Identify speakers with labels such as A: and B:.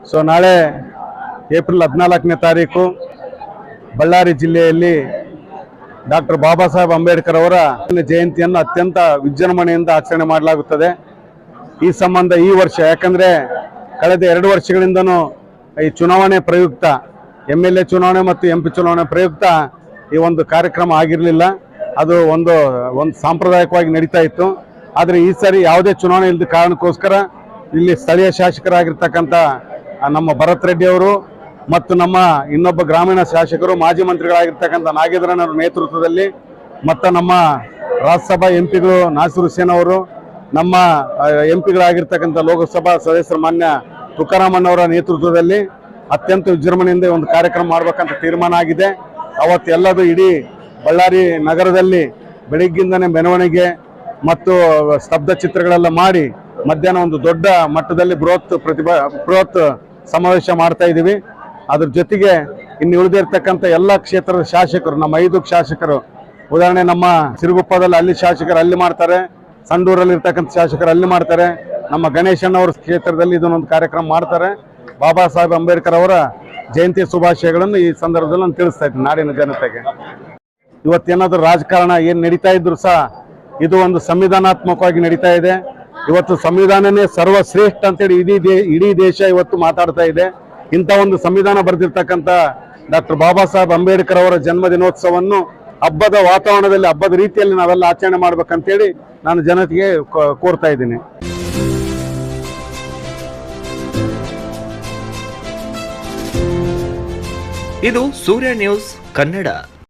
A: So ನಾಳೆ April 14ನೇ ತಾರೀಕು ಬಳ್ಳಾರಿ ಜಿಲ್ಲೆಯಲ್ಲಿ ಡಾಕ್ಟರ್ ಬಾಬಾ ಸಾಹೇಬ್ ಅಂಬೇಡ್ಕರ್ ಅವರ ಜಯಂತಿಯನ್ನು ಅತ್ಯಂತ ವಿಜೃಂಭಣೆಯಿಂದ ಆಚರಣೆ ಮಾಡಲಾಗುತ್ತದೆ. ಈ ಸಂಬಂಧ ಈ ವರ್ಷ ಯಾಕಂದರೆ ಕಳೆದ 2 ವರ್ಷಗಳಿಂದನೂ ಈ ಚುನಾವಣೆ ಪ್ರಯುಕ್ತ MLA ಚುನಾವಣೆ ಮತ್ತು MP ಚುನಾವಣೆ ಪ್ರಯುಕ್ತ ಈ ಒಂದು ಕಾರ್ಯಕ್ರಮ ಆಗಿರಲಿಲ್ಲ. ಅದು ಒಂದು ಸಾಂಪ್ರದಾಯಿಕವಾಗಿ ನಡೀತಾ ಇತ್ತು. ಆದರೆ ಈ ಸಾರಿ ಯಾವುದೇ ಚುನಾವಣೆ ಇಲ್ಲದ ಕಾರಣಕ್ಕೋಸ್ಕರ ಇಲ್ಲಿ ಸ್ಥಳೀಯ ಶಾಸಕರಾಗಿರ್ತಕ್ಕಂಥ ನಮ್ಮ ಭರತ್ ರೆಡ್ಡಿ ಅವರು ಮತ್ತು ನಮ್ಮ ಇನ್ನೊಬ್ಬ ಗ್ರಾಮೀಣ ಶಾಸಕರು ಮಾಜಿ ಮಂತ್ರಿಗಳಾಗಿರ್ತಕ್ಕಂಥ ನಾಗೇಂದ್ರನವರ ನೇತೃತ್ವದಲ್ಲಿ ಮತ್ತು ನಮ್ಮ ರಾಜ್ಯಸಭಾ ಎಂಪಿಗಳು ನಾಸಿರ್ ಹುಸೇನ್ ಅವರು, ನಮ್ಮ ಎಂಪಿಗಳಾಗಿರ್ತಕ್ಕಂಥ ಲೋಕಸಭಾ ಸದಸ್ಯರು ಮಾನ್ಯ ತುಕಾರಾಮಣ್ಣವರ ನೇತೃತ್ವದಲ್ಲಿ ಅತ್ಯಂತ ವಿಜೃಂಭಣೆಯಿಂದ ಒಂದು ಕಾರ್ಯಕ್ರಮ ಮಾಡಬೇಕಂತ ತೀರ್ಮಾನ ಆಗಿದೆ. ಅವತ್ತು ಎಲ್ಲದು ಇಡೀ ಬಳ್ಳಾರಿ ನಗರದಲ್ಲಿ ಬೆಳಗ್ಗಿಂದನೇ ಮೆರವಣಿಗೆ ಮತ್ತು ಸ್ತಬ್ಧ ಚಿತ್ರಗಳೆಲ್ಲ ಮಾಡಿ ಮಧ್ಯಾಹ್ನ ಒಂದು ದೊಡ್ಡ ಮಟ್ಟದಲ್ಲಿ ಬೃಹತ್ ಸಮಾವೇಶ ಮಾಡ್ತಾ ಇದ್ದೀವಿ. ಅದ್ರ ಜೊತೆಗೆ ಇನ್ನು ಉಳಿದಿರ್ತಕ್ಕಂಥ ಎಲ್ಲ ಕ್ಷೇತ್ರದ ಶಾಸಕರು, ನಮ್ಮ 5 ಶಾಸಕರು, ಉದಾಹರಣೆ ನಮ್ಮ ಸಿರುಗುಪ್ಪದಲ್ಲಿ ಅಲ್ಲಿ ಶಾಸಕರು ಅಲ್ಲಿ ಮಾಡ್ತಾರೆ, ಸಂಡೂರಲ್ಲಿ ಇರ್ತಕ್ಕಂಥ ಶಾಸಕರು ಅಲ್ಲಿ ಮಾಡ್ತಾರೆ, ನಮ್ಮ ಗಣೇಶಣ್ಣವರ ಕ್ಷೇತ್ರದಲ್ಲಿ ಇದನ್ನೊಂದು ಕಾರ್ಯಕ್ರಮ ಮಾಡ್ತಾರೆ. ಬಾಬಾ ಸಾಹೇಬ್ ಅಂಬೇಡ್ಕರ್ ಅವರ ಜಯಂತಿ ಶುಭಾಶಯಗಳನ್ನು ಈ ಸಂದರ್ಭದಲ್ಲಿ ನಾನು ತಿಳಿಸ್ತಾ ಇದ್ದೀನಿ ನಾಡಿನ ಜನತೆಗೆ. ಇವತ್ತೇನಾದರೂ ರಾಜಕಾರಣ ಏನು ನಡೀತಾ ಇದ್ರು ಸಹ ಇದು ಒಂದು ಸಂವಿಧಾನಾತ್ಮಕವಾಗಿ ನಡೀತಾ ಇದೆ. ಇವತ್ತು ಸಂವಿಧಾನನೇ ಸರ್ವಶ್ರೇಷ್ಠ ಅಂತೇಳಿ ಇಡೀ ದೇಶ ಇವತ್ತು ಮಾತಾಡ್ತಾ ಇದೆ. ಇಂಥ ಒಂದು ಸಂವಿಧಾನ ಬರೆದಿರ್ತಕ್ಕಂಥ ಡಾಕ್ಟರ್ ಬಾಬಾ ಸಾಹೇಬ್ ಅಂಬೇಡ್ಕರ್ ಅವರ ಜನ್ಮ ದಿನೋತ್ಸವವನ್ನು ಹಬ್ಬದ ವಾತಾವರಣದಲ್ಲಿ, ಹಬ್ಬದ ರೀತಿಯಲ್ಲಿ ನಾವೆಲ್ಲ ಆಚರಣೆ ಮಾಡ್ಬೇಕಂತೇಳಿ ನಾನು ಜನತೆಗೆ ಕೋರ್ತಾ ಇದ್ದೀನಿ.
B: ಇದು ಸೂರ್ಯ ನ್ಯೂಸ್ ಕನ್ನಡ.